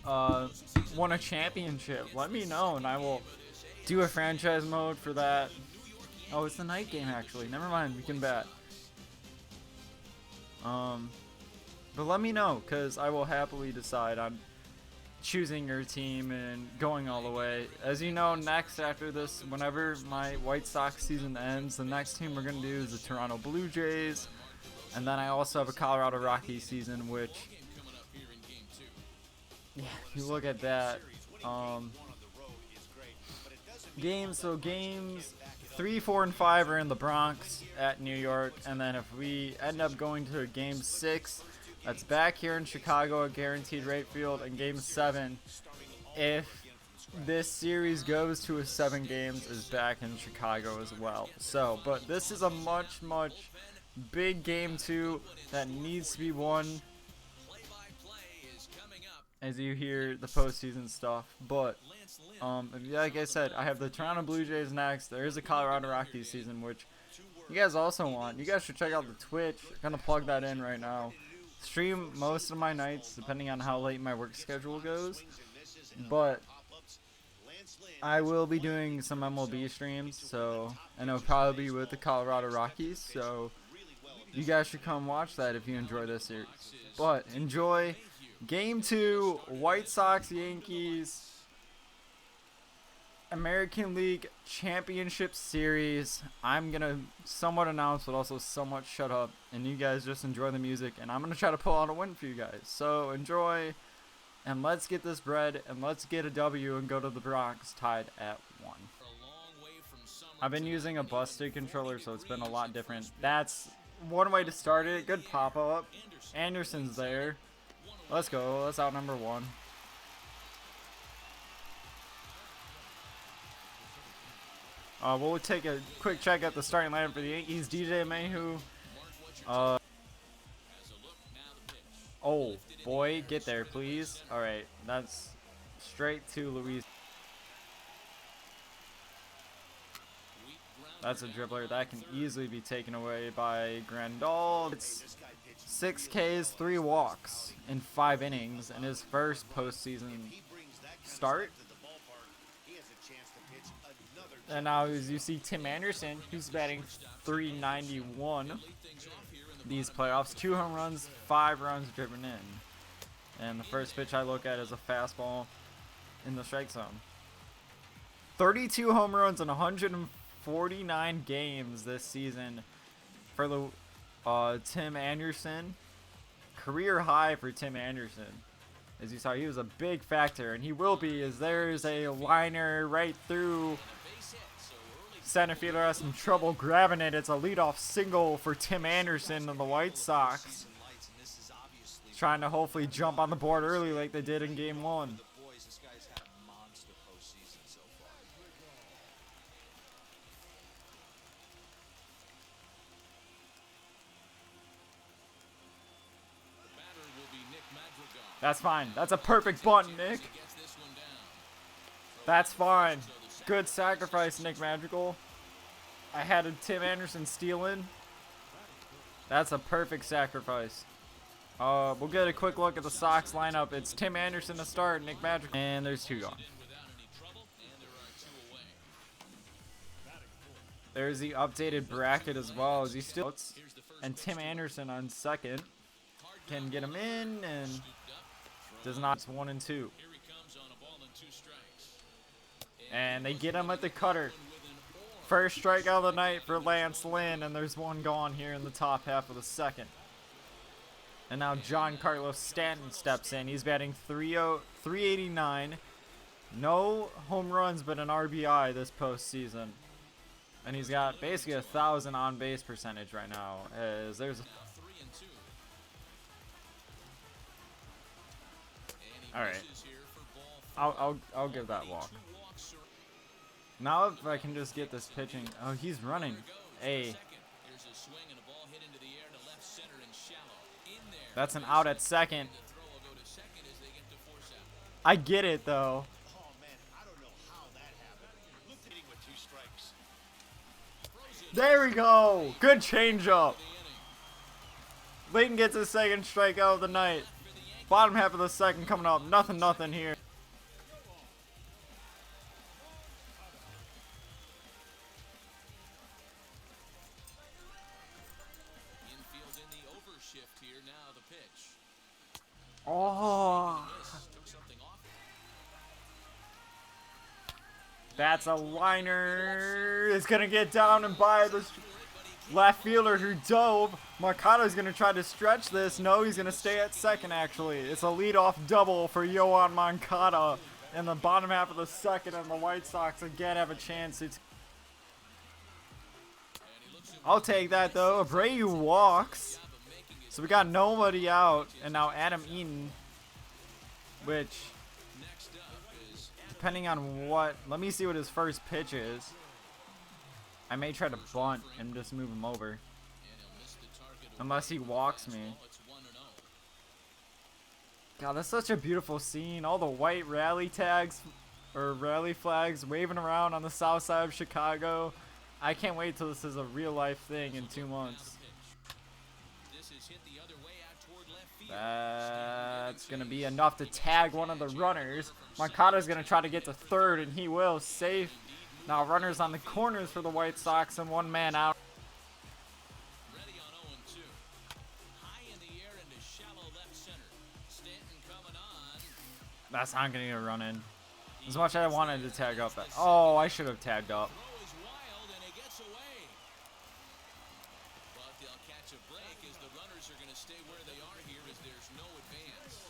uh, won a championship, let me know and I will do a franchise mode for that. Oh, it's the night game actually. Never mind, we can bet. Um, but let me know, because I will happily decide on choosing your team and going all the way. As you know, next after this, whenever my White Sox season ends, the next team we're going to do is the Toronto Blue Jays. And then I also have a Colorado Rockies season, which, yeah, you look at that. Games 3, 4, and 5 are in the Bronx at New York, and then if we end up going to Game 6, that's back here in Chicago at Guaranteed Rate Field, and Game 7, if this series goes to a 7 games, is back in Chicago as well. So, but this is a much big Game 2 that needs to be won, as you hear the postseason stuff. But like I said, I have the Toronto Blue Jays next. There is a Colorado Rockies season, which you guys also want. You guys should check out the Twitch. I'm gonna plug that in right now. Stream most of my nights, depending on how late my work schedule goes. But I will be doing some MLB streams, so, and it'll probably be with the Colorado Rockies. So you guys should come watch that if you enjoy this series. But enjoy Game 2, White Sox, Yankees, American League Championship Series. I'm going to somewhat announce, but also somewhat shut up. And you guys just enjoy the music. And I'm going to try to pull out a win for you guys. So enjoy. And let's get this bread. And let's get a W and go to the Bronx tied at 1. I've been using a busted controller, so it's been a lot different. That's one way to start it. Good pop-up. Anderson's there. Let's go. Let's out number 1. We'll take a quick check at the starting lineup for the Yankees. DJ Mayhew. Oh, boy. Get there, please. Alright. That's straight to Luis. That's a dribbler. That can easily be taken away by Grandal. It's 6 Ks, 3 walks in 5 innings in his first postseason start. And now, as you see, Tim Anderson, who's batting .391 these playoffs. 2 home runs, 5 runs driven in. And the first pitch I look at is a fastball in the strike zone. 32 home runs in 149 games this season for the Tim Anderson. Career high for Tim Anderson. As you saw, he was a big factor, and he will be, as there's a liner right through center fielder. Has some trouble grabbing it. It's a leadoff single for Tim Anderson and the White Sox, trying to hopefully jump on the board early like they did in Game 1. That's fine. That's a perfect bunt, Nick. That's fine. Good sacrifice, Nick Madrigal. I had a Tim Anderson stealing. That's a perfect sacrifice. We'll get a quick look at the Sox lineup. It's Tim Anderson to start, Nick Madrigal, and there's 2 gone. There's the updated bracket as well. As he still, and Tim Anderson on second can get him in and does not. It's 1 and 2. And they get him at the cutter. First strikeout of the night for Lance Lynn, and there's 1 gone here in the top half of the second. And now Giancarlo Stanton steps in. He's batting .389. No home runs, but an RBI this postseason. And he's got basically 1,000 on base percentage right now. As there's all right. I'll give that walk. Now if I can just get this pitching. Oh, he's running. That's an out at second. I get it though. There we go. Good changeup. Layton gets his second strikeout of the night. Bottom half of the second coming up. Nothing here. Infield in the overshift here. Now the pitch. Oh. Took something off. That's a liner. It's going to get down and by the left fielder who dove. Mercado's going to try to stretch this. No, he's going to stay at second, actually. It's a leadoff double for Yoan Moncada in the bottom half of the second, and the White Sox again have a chance. I'll take that, though. Abreu walks. So we got nobody out, and now Adam Eaton, which, depending on what, let me see what his first pitch is. I may try to bunt and just move him over. Unless he walks me. God, that's such a beautiful scene. All the white rally tags, or rally flags waving around on the south side of Chicago. I can't wait till this is a real life thing in 2 months. That's going to be enough to tag one of the runners. Moncada's going to try to get to third, and he will. Safe. Now runners on the corners for the White Sox and one man out. Ready on 0-2. High in the air into shallow left center. Stanton coming on. That's not going to get a run in. As much as I wanted to tag up. Oh, I should have tagged up. Throw is wild and he gets away. But they'll catch a break as the runners are going to stay where they are here as there's no advance.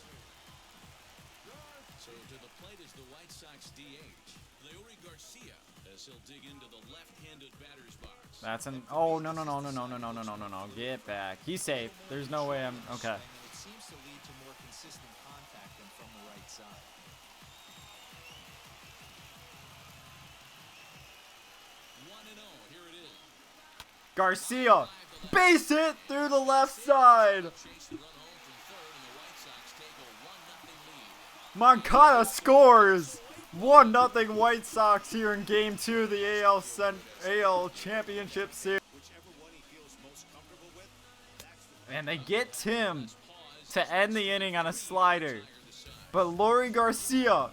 So to the plate is the White Sox DH, Leury Garcia, as he'll dig into the left-handed batter's box. That's an. Oh, no. Get back. He's safe. There's no way I'm. Okay. It seems to lead to more consistent contact than from the right side. 1-0. Here it is. Garcia. Base hit through the left side. Chase the run home from third, and the White Sox take a 1-0 lead. Moncada scores. 1-0 White Sox here in Game 2 of the AL Championship Series. And they get Tim to end the inning on a slider. But Leury Garcia,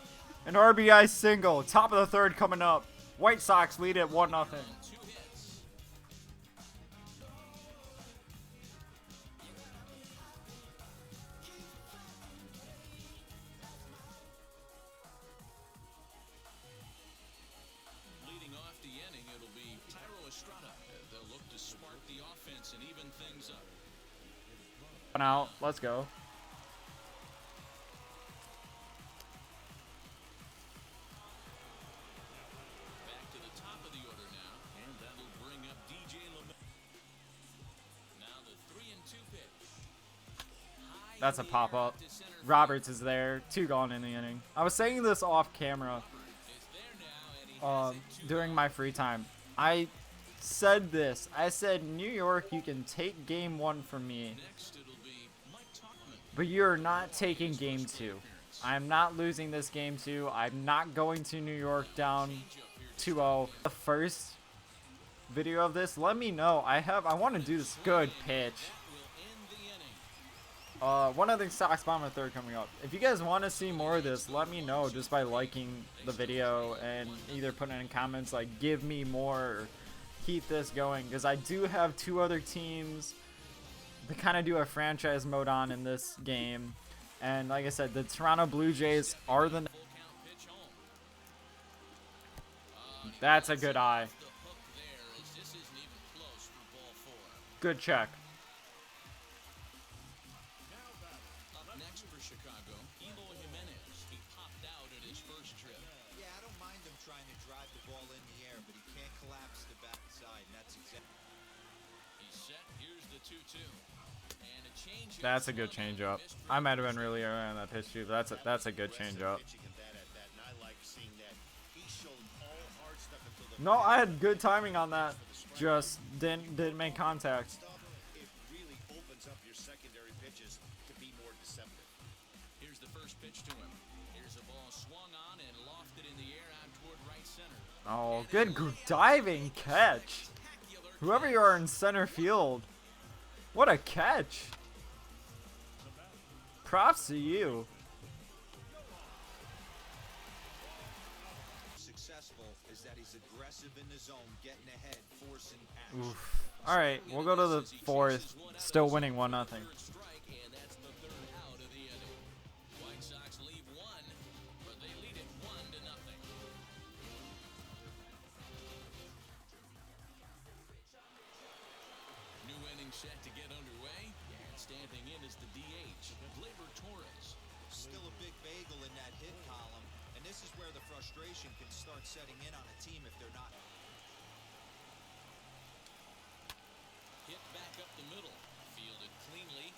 an RBI single. Top of the third coming up. White Sox lead at 1-0. 2 hits. Leading off the inning, it'll be Thairo Estrada. They'll look to spark the offense and even things up. Out. Let's go. Back to the top of the order now, and that'll bring up DJ LeMahieu. Now the 3-2 pitch. High That's in a the pop air up. to center field. Roberts is there. 2 gone in the inning. I was saying this off camera It's there now, and he has it 2-0. during my free time. I said this. I said, New York, you can take Game 1 from me, Next it'll be Mike Tauchman. but you're not taking Game 2. I'm not losing this Game 2. I'm not going to New York down 2-0. The first video of this, let me know. I want to do this good pitch. Will end the inning. One other Sox Bomber third coming up. If you guys want to see more of this, let me know just by liking the video and either putting in comments like give me more or keep this going, because I do have 2 other teams to kind of do a franchise mode on in this game. And like I said, the Toronto Blue Jays are the. Full count pitch home. That's a good eye. The hook there as this isn't even close for ball 4. Good check. Up next for Chicago, Eloy Jimenez. He popped out at his first trip. Yeah, I don't mind him trying to drive the ball in the air, but he can't collapse the backside, and that's exactly. He's set. Here's the 2-2. And a change. That's a good changeup. I might have been really early on that pitch too, but that's a good changeup. No, I had good timing on that. Just didn't make contact. It really opens up your secondary pitches to be more deceptive. Here's the first pitch to him. Here's a ball swung on and lofted in the air out toward right center. Oh, good diving catch. Whoever you are in center field, what a catch. props to you. Successful is that he's aggressive in the zone, getting ahead, forcing action. Oof. All right, we'll go to the fourth. Still winning 1-0. Strike, and that's the third out of the inning. White Sox leave one, but they lead it 1-0. New inning set to get underway, and standing in is the DH, Gleyber Torres. Still a big bagel in that hit column, and this is where the frustration can start setting in on a team if they're not. Hit back up the middle, fielded cleanly.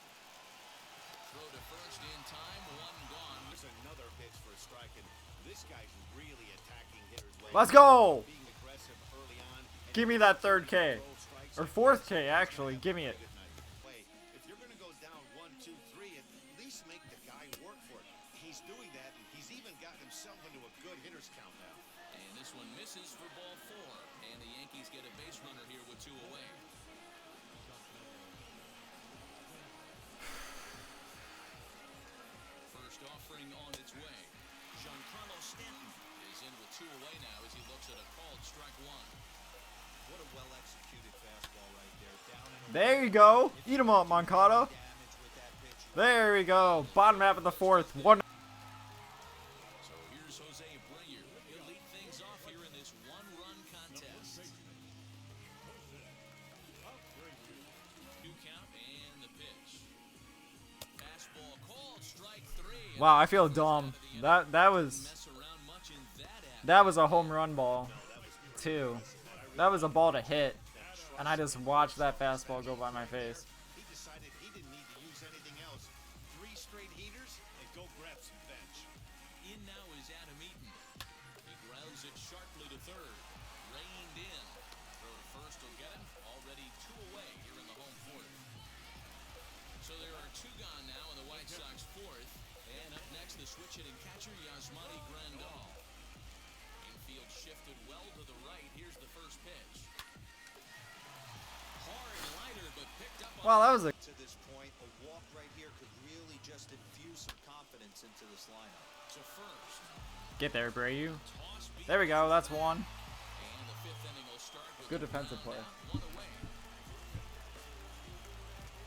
Throw to first in time, one gone. There's another pitch for a strike, and this guy's really attacking hitters late. Let's go. Being aggressive early on. and Give me that third K. throw strikes Or and fourth K, actually. Give me it. good night. Play. If you're going to go down 1, 2, 3, at least make the guy work for it. He's doing that, and he's even gotten himself into a good hitter's count now. And this one misses for ball 4. And the Yankees get a base runner here with 2 away. First offering on its way. Giancarlo Stanton is in with 2 away now as he looks at a called strike 1. What a well-executed fastball right there. Down and away. There you go. Eat him up, Moncada. Damage with that pitch. There we go. Bottom half of the fourth. 1. So here's Jose Abreu. He'll lead things off here in this 1-run contest. 2 count and the pitch. Fastball called strike 3. Wow, I feel dumb. That was Mess around much in that was a home run ball, too. That was a ball to hit, and I just watched that fastball go by my face. He decided he didn't need to use anything else. 3 straight heaters, and go grab some bench. In now is Adam Eaton. He grounds it sharply to third. Reined in. Throw to first will get him. Already 2 away here in the home fourth. So there are 2 gone now in the White Sox fourth. And up next, the switch hitting catcher, Yasmani Grandal. Infield shifted well to the right. Here's the first pitch. Hard liner, but picked up on Wow, that was a To this point, a walk right here could really just infuse some confidence into this lineup. to first. get there, Abreu. Toss beat There we go. That's 1. And the 5th inning will start with Good a defensive run play. out, 1 away.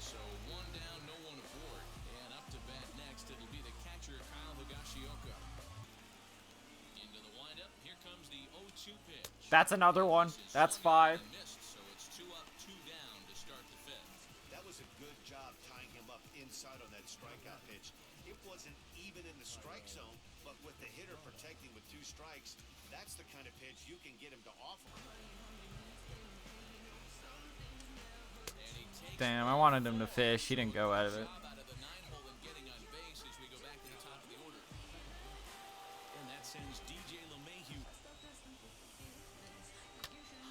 So 1 down, no one aboard. And up to bat next, it'll be the catcher, Kyle Higashioka. Into the windup, here comes the 0-2 pitch. That's another one. That's 5. Missed, so it's 2 up, 2 down to start the 5th. That was a good job tying him up inside on that strikeout pitch. It wasn't even in the strike zone, but with the hitter protecting with 2 strikes, that's the kind of pitch you can get him to offer. And he takes Damn, I wanted him to fish. He didn't go out of it. job out of the 9-hole and getting on base as we go back to the top of the order. And that sends DJ LeMahieu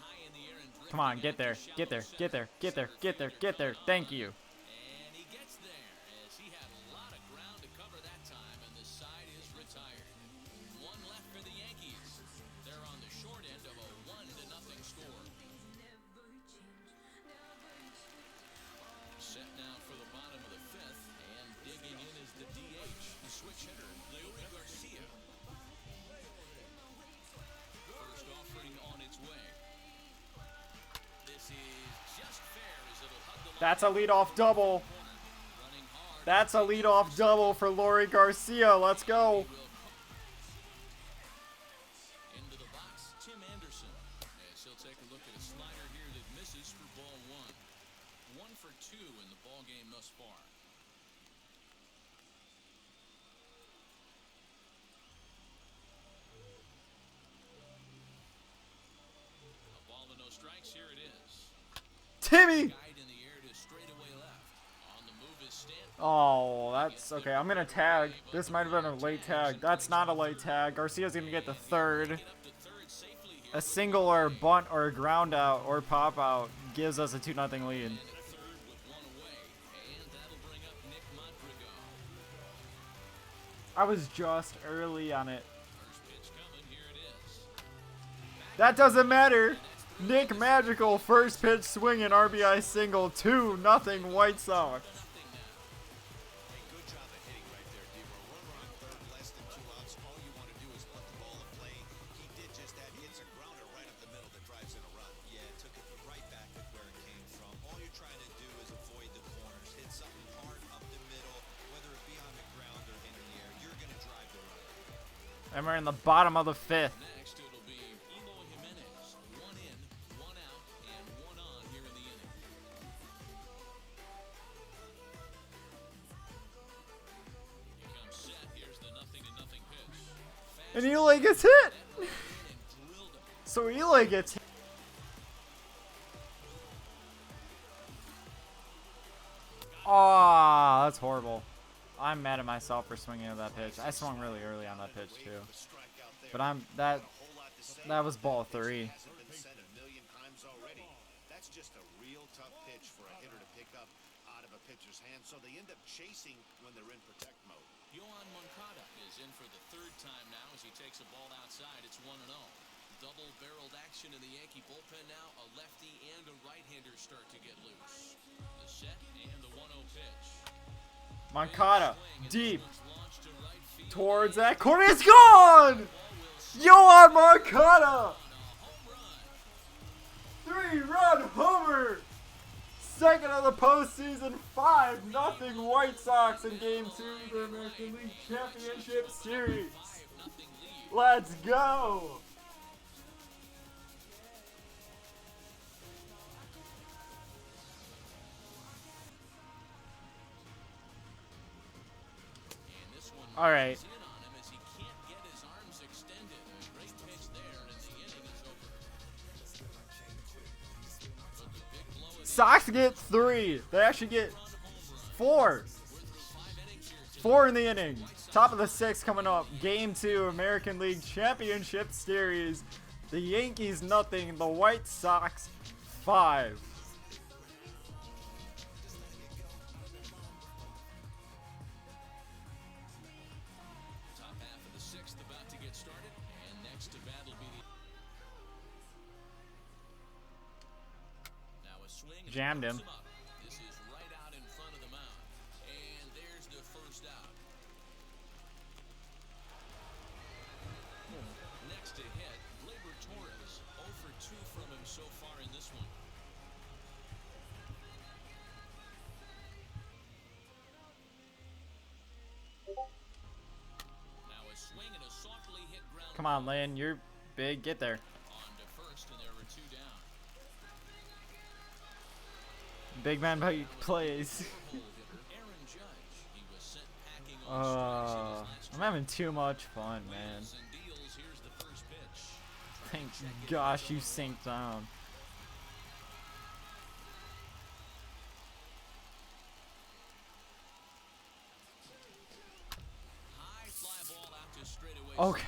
high in the air and Come on, drifting get there. out to Get there. shallow Get there. center. Get there. Center Get there. fielder Get there. Phil Thank you. And he gets there as he had a lot of ground to cover that time, and this side is retired. 1 left for the Yankees. They're on the short end of a 1-0 score. Set now for the bottom of the 5th, and digging in is the DH, the switch hitter, Leury Garcia. First offering on its way. This is just fair as it'll hug the line. That's a leadoff double. Running hard. That's a leadoff double for Leury Garcia. Let's go. Into the box, Tim Anderson. As he'll take a look at a slider here that misses for ball 1. 1 for 2 in the ball game thus far. A ball and no strikes. Here it is. Timmy. Guide in the air to straightaway left. On the move is Stanton. Oh, that's okay. I'm going to tag. This might have been a late tag. That's not a late tag. Garcia's going to get the third. Get up to third safely here. A single or a bunt or a ground out or pop out gives us a 2-0 lead. And a third with 1 away. And that'll bring up Nick Madrigal. I was just early on it. First pitch coming. Here it is. That doesn't matter. Nick Magical, first pitch swinging, RBI single, 2-0 White Sox. Nothing now. Hey, good job of hitting And we're in the bottom of the 5th. Next, it'll be Eloy Jimenez. 1 in, 1 out, and 1 on here in the inning. Here comes set. Here's the 0-0 pitch. And Eloy gets hit. And drilled him. So Eloy gets hit. Aw, that's horrible. I'm mad at myself for swinging at that pitch. I swung really early on that pitch too. But that was ball 3. Hasn't been said a million times already. That's just a real tough pitch for a hitter to pick up out of a pitcher's hand, so they end up chasing when they're in protect mode. Yohan Moncada is in for the 3rd time now as he takes a ball outside. It's 1-0. Double-barreled action in the Yankee bullpen now. A lefty and a right-hander start to get loose. The set and the 1-0 pitch. Moncada, deep, Launched to right field. towards that corner. It's gone! Yohan Moncada! 3-run homer! Second of the postseason, 5-0 White Sox in Game 2 of the American League Championship Series. Let's go! And this one All right. is in on him as he can't get his arms extended. A great pitch there, and the inning is over. But the big blow is Sox get 3. They actually get 4. 4 in the inning. Top of the 6th coming up. Game 2 American League Championship Series. The Yankees nothing. The White Sox 5. top half of the 6th about to get started, and next to bat will be the. Now a swing. and he Jammed pops him. up. This is right out in front of the mound, and there's the first out. Next to hit, Gleyber Torres. 0 for 2 from him so far in this one. Now a swing and a softly hit ground. Come on, Lynn. You're big. Get there. On to first, and there were 2 down. Big man plays. Aaron Judge. He was sent packing on strikes in his last I'm having too much fun, man. Wheels and deals. Here's the first pitch. Thank gosh you synced down. High fly ball out to straightaway. Okay.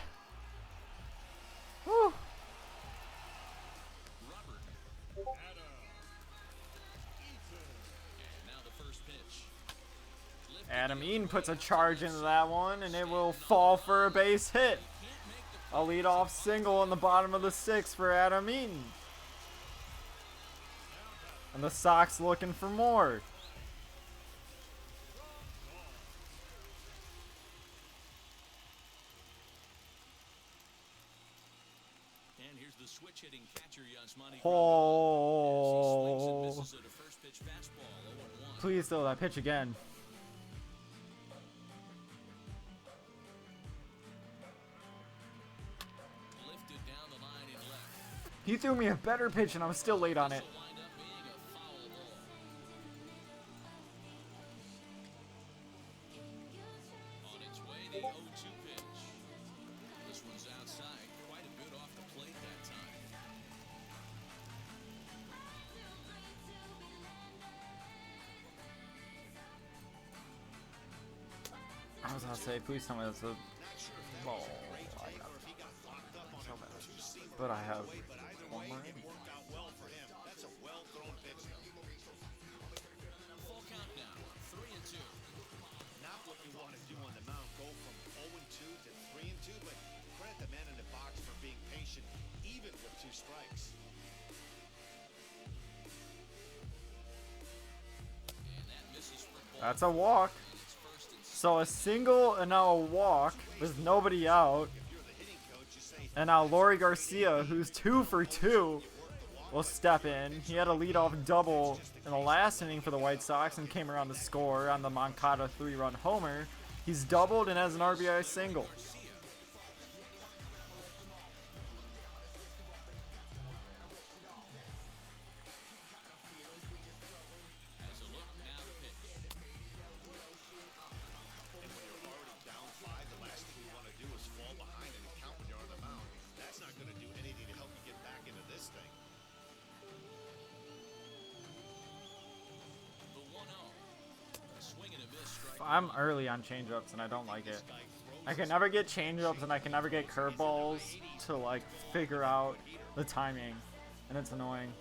Whew. Robert. And now the first pitch. Lifted Adam the Eaton other puts a way. charge into that one, and it will fall for a base hit. A leadoff single in the bottom of the 6th for Adam Eaton. And the Sox looking for more. And here's the switch hitting catcher Yasmani. Oh. As he swings and misses at a first pitch fastball. 0-1. Please throw that pitch again. Lifted down the line in left. He threw me a better pitch, and I'm still late on it. Will wind up being a foul ball. On its way, the 0-2 pitch. This one's outside, quite a bit off the plate that time. I was gonna say, please tell me that's a ball. But I have one more inning. Worked out well for him. That's a well-thrown pitch. Full count now, 3-2. Not what you want to do on the mound. Go from 0-2 to 3-2, but credit the man in the box for being patient, even with 2 strikes. And that misses for ball. That's a walk. It's first and So a single and now a walk with nobody out. If you're the hitting coach, you say, And now Lori Garcia, who's 2 for 2, will step in. He had a leadoff double in the last inning for the White Sox and came around to score on the Moncada 3-run homer. He's doubled and has an RBI single. I'm early on changeups and I don't like it. I can never get changeups and I can never get curveballs to like figure out the timing, and it's annoying.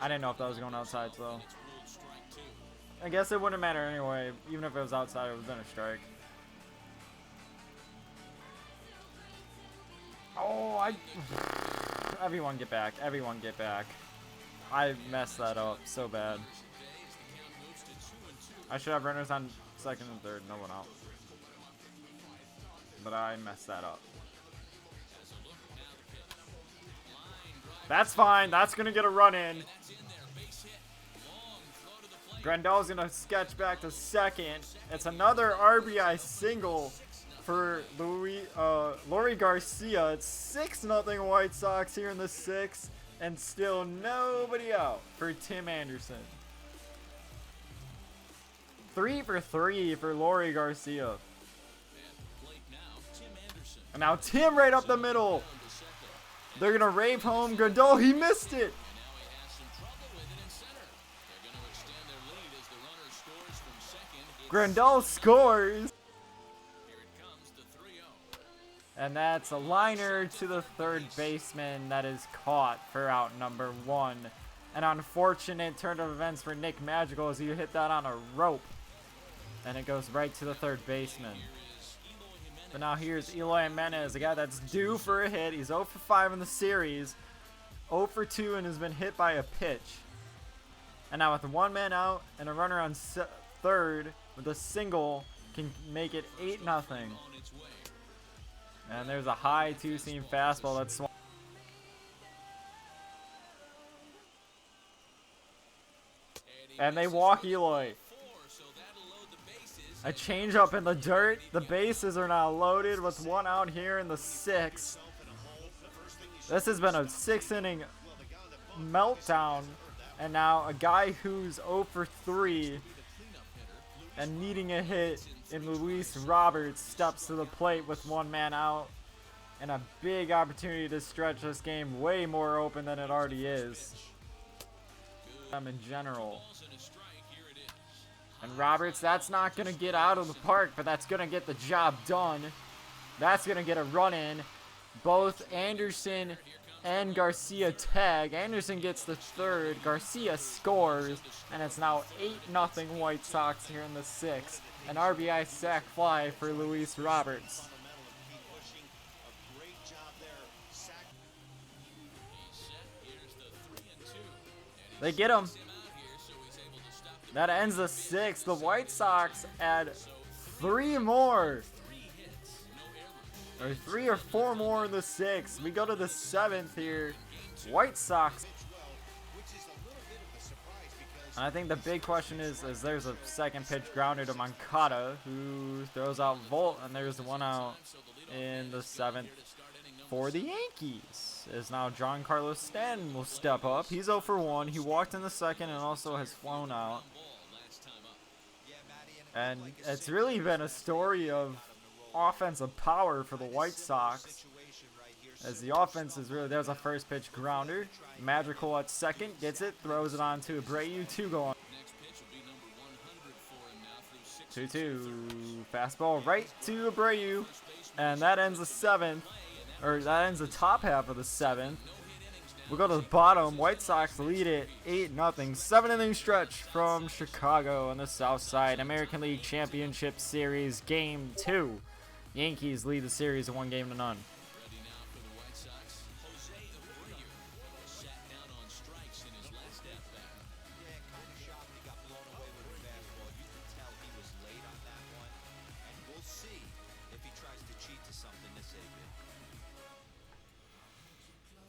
I didn't know if that was going outside, so I guess it wouldn't matter anyway. Even if it was outside, it would have been a strike. Oh, everyone get back. Everyone get back. I messed that up so bad. I should have runners on second and third. No one out. But I messed that up. That's fine. That's going to get a run in. Grandal's going to sketch back to second. It's another RBI single for Lori Garcia. It's 6-0 White Sox here in the 6th. And still nobody out for Tim Anderson. 3 for 3 for Lori Garcia. And now Tim right up the middle. They're going to rave home Grandal. He missed it. Grandal scores. And that's a liner to the third baseman that is caught for out number 1. An unfortunate turn of events for Nick Magical as he hit that on a rope. And it goes right to the third baseman. But now here's Eloy Jimenez, a guy that's due for a hit. He's 0 for 5 in the series. 0 for 2 and has been hit by a pitch. And now with one man out and a runner on third with a single can make it 8-0. And there's a high two-seam fastball that's swung. And they walk Eloy. A changeup in the dirt. The bases are now loaded with one out here in the 6th. This has been a 6-inning meltdown. And now a guy who's 0 for 3 and needing a hit in Luis Roberts steps to the plate with one man out. And a big opportunity to stretch this game way more open than it already is. In general. And Roberts, that's not going to get out of the park, but that's going to get the job done. That's going to get a run in. Both Anderson and Garcia tag. Anderson gets the third. Garcia scores. And it's now 8-0 White Sox here in the 6th. An RBI sac fly for Luis Roberts. They get him. That ends the 6th. The White Sox add 3 more. Or 3 or 4 more in the 6th. We go to the 7th here. White Sox. And I think the big question is there's a second pitch grounder to Moncada who throws out Volt, and there's one out in the 7th for the Yankees. As now Giancarlo Stanton will step up. He's 0 for 1. He walked in the 2nd and also has flown out. And it's really been a story of offensive power for the White Sox. As the offense is really, there's a first pitch grounder. Magical at second, gets it, throws it on to Abreu, 2 go on. 2-2, fastball right to Abreu. And that ends the 7th, or that ends the top half of the 7th. We'll go to the bottom. White Sox lead it 8-0. 7-inning stretch from Chicago on the South Side. American League Championship Series Game 2. Yankees lead the series 1-0.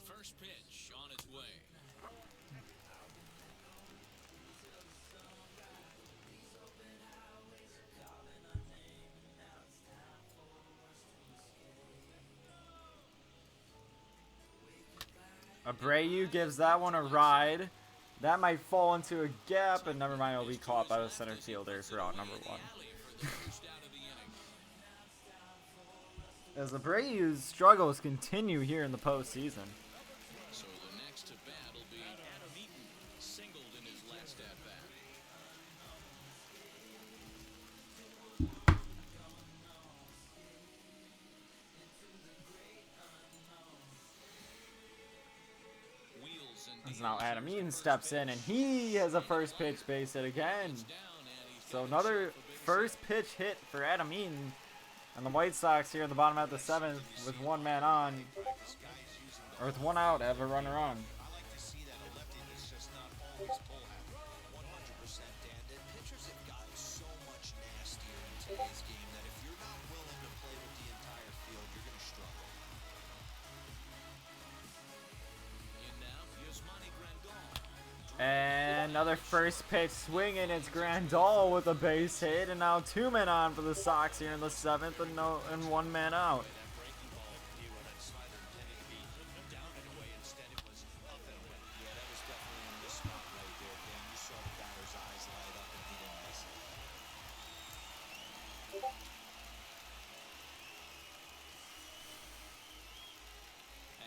First pitch on its way. Abreu gives that one a ride. That might fall into a gap, but never mind, it'll be caught by the center fielder for out number 1. As Abreu's struggles continue here in the postseason. So the next to bat will be Adam Eaton, singled in his last at bat. As now Adam Eaton steps in, and he has a first pitch base hit again. So another first pitch hit for Adam Eaton. And the White Sox here in the bottom of the 7th with one man on, or with one out, have a runner on. I like to see that. A lefty that's just not always pull happy. 100%, Dan. The pitchers have gotten so much nastier in today's game that if you're not willing to play with the entire field, you're going to struggle. In now, Yasmani Grandal. And another first pitch swing, and it's Grandal with a base hit, and now two men on for the Sox here in the 7th, and one man out. That breaking ball, Nero, that slider intended to be down and away. Instead, it was up and away. Yeah, that was definitely in this spot right there, Dan. You saw the batter's eyes light up, and he didn't miss it.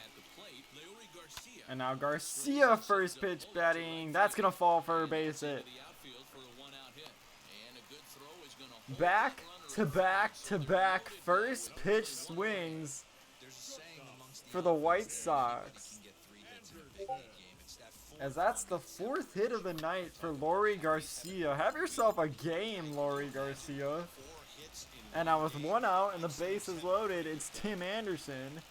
At the plate, Leury Garcia. And now Garcia first pitch batting. That's gonna fall for a base hit. The outfield for a one-out hit. And a good throw is going to hold Back that to runner back to back first pitch swings There's a saying amongst the for the White offense, Sox. you can get 3 hits in a big league game. It's that full As that's the 4th hit of the night for Leury Garcia. Have yourself a game, Leury Garcia. 4 hits in And now with one out and the bases loaded, it's Tim Anderson.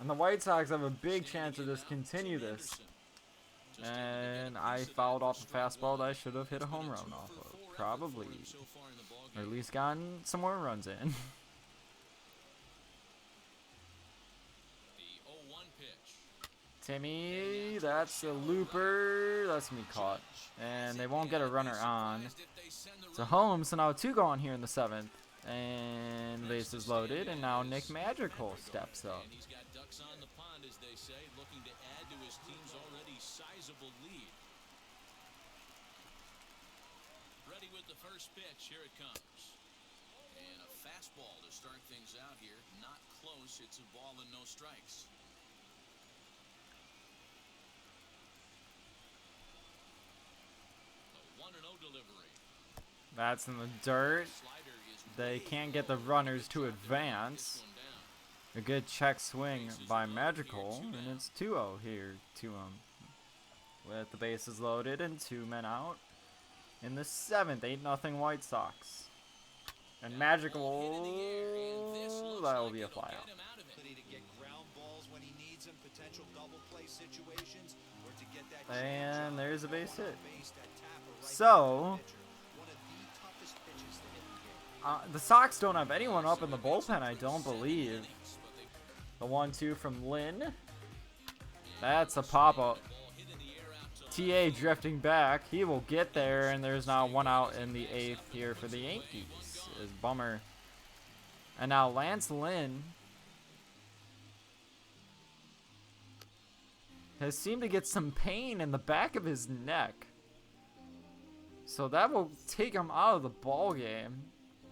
And the White Sox have a big chance to just continue this. And I fouled off a fastball that I should have hit a home run off of. Probably. so far in the ball Or game. at least gotten some more runs in. The 0-1 pitch. Timmy, that's a looper. That's going to be caught. And they won't get a runner on. It's a home, so now 2 go on here in the 7th. And bases loaded, and now Nick Magical steps up. And he's got ducks on the pond, as they say, looking to add to his team's already sizable lead. Ready with the first pitch. Here it comes. And a fastball to start things out here. Not close. It's a ball and no strikes. The 1-0 delivery. That's in the dirt. Slider is They way can't get the low. runners to This advance. one down. A good check swing by Magical, and it's 2-0 here to him. With the bases loaded and 2 men out. In the 7th, 8-0 White Sox. And Magical, that will be a flyout. ability to get ground balls when he needs them, potential double play situations, or to get that And there's a base hit. base, that tapper right So, pitcher. One of the toughest pitches to hit in the game. the Sox don't have anyone up in the bullpen, I don't believe. The 1-2 from Lynn. That's a pop-up. TA drifting back. He will get there, and there's now 1 out in the 8th here for the Yankees. Is Bummer. And now Lance Lynn has seemed to get some pain in the back of his neck. So that will take him out of the ball game.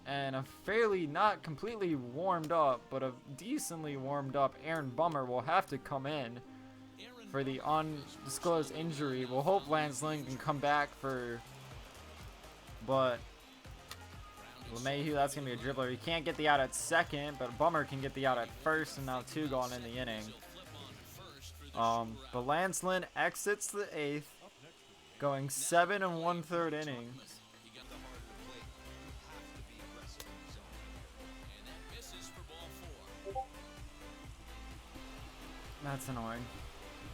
And a fairly, not completely warmed up, but a decently warmed up Aaron Bummer will have to come in for the undisclosed injury. We'll hope Lance Lynn can come back for, but LeMahieu, that's going to be a dribbler. He can't get the out at second, but Bummer can get the out at first, and now 2 gone in the inning. But Lance Lynn exits the 8th, going 7 1/3 innings. You got the heart of the plate. You have to be aggressive in the zone. And that misses for ball 4. That's annoying.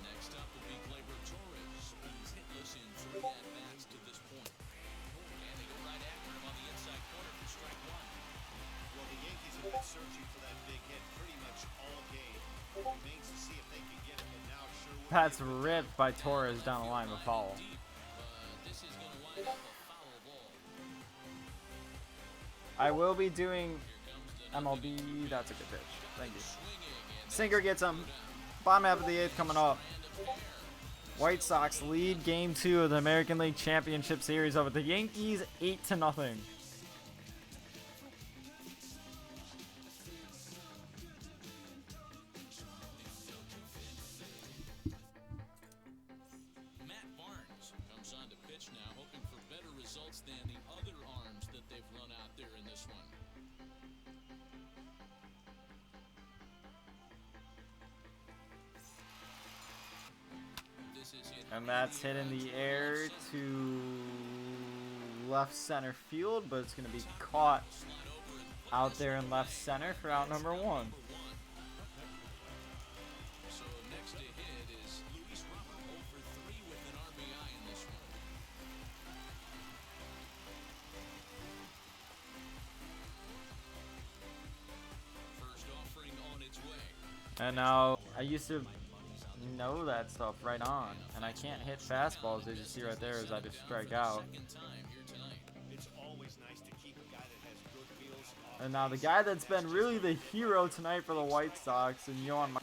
Next up will be Gleyber Torres, who's hitless in 3 at-bats to this point. And they go right after him on the inside corner for strike 1. Well, the Yankees have been searching for that big hit pretty much all game. Remains to see if they can get it, but now Sherwood. That's ripped by Torres down the line with foul. Deep, this is going to wind up a foul ball. I will be doing Here comes the MLB. That's a good pitch. Thank you. swinging, and Sinker gets him. Bottom half of the 8th coming up. White Sox lead Game 2 of the American League Championship Series over the Yankees 8-0. Matt Barnes comes on to pitch now, hoping for better results than the other arms that they've run out there in this one. And that's hit in the air to left center field, but it's going to be caught out there in left center for out number 1. So next to hit is Luis Robert, 0 for 3 with an RBI in this one. First offering on its way. And now I used to know that stuff right on, and I can't hit fastballs as you see right there as I just strike out. Second time here tonight. It's always nice to keep a guy that has good feels off. And now the guy that's been really the hero tonight for the White Sox, and Yohan And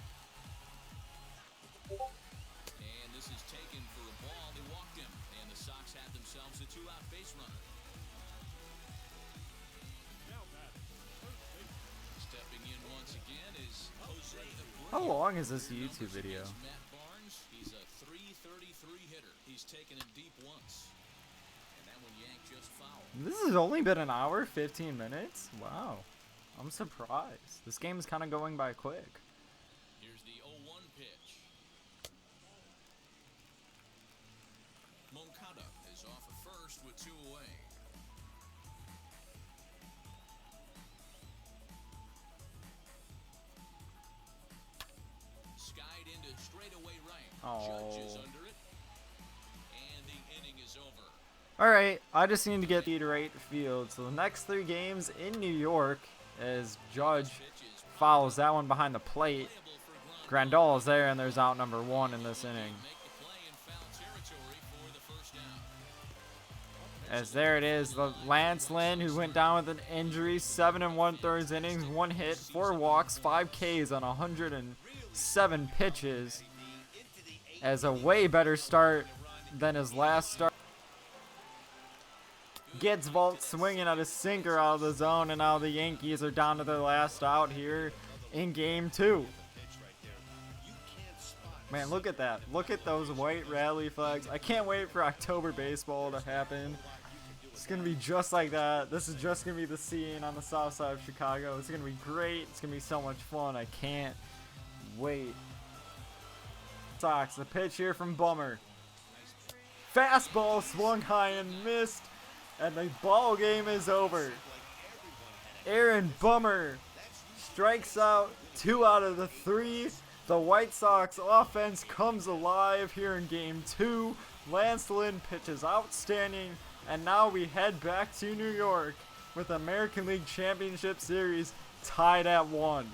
this is taken for a ball. They walked him, and the Sox had themselves a 2-out base runner. Stepping in once again is Jose Abreu. How long is this YouTube video? Matt Barnes, he's a .333 hitter. He's taken him deep once, and that one yanked just foul. This has only been an hour, 15 minutes? Wow. I'm surprised. This game is kind of going by quick. Here's the 0-1 pitch. Moncada is off at first with 2 away. Skied into straightaway right. Judge is Oh. under it. And the inning is over. Alright, I just need to get the right field. So the next 3 games in New York, as Judge Pitches fouls that one behind the plate. playable for Grandal. Grandal is there, and there's out number 1 in this inning. Make the play in foul territory for the first down. As there it is, the Lance Lynn, who went down with an injury, 7 1/3 innings, 1 hit, 4 walks, 5 Ks on 107 pitches, as a way better start than his last start. Gets Vault swinging at a sinker out of the zone, and now the Yankees are down to their last out here in game 2. Man, look at that. Look at those white rally flags. I can't wait for October baseball to happen. It's going to be just like that. This is just going to be the scene on the south side of Chicago. It's going to be great. It's going to be so much fun. I can't wait. Sox, the pitch here from Bummer. Fastball swung high and missed, and the ball game is over. Aaron Bummer strikes out 2 out of the 3. The White Sox offense comes alive here in game 2. Lance Lynn pitches outstanding, and now we head back to New York with American League Championship Series tied at 1.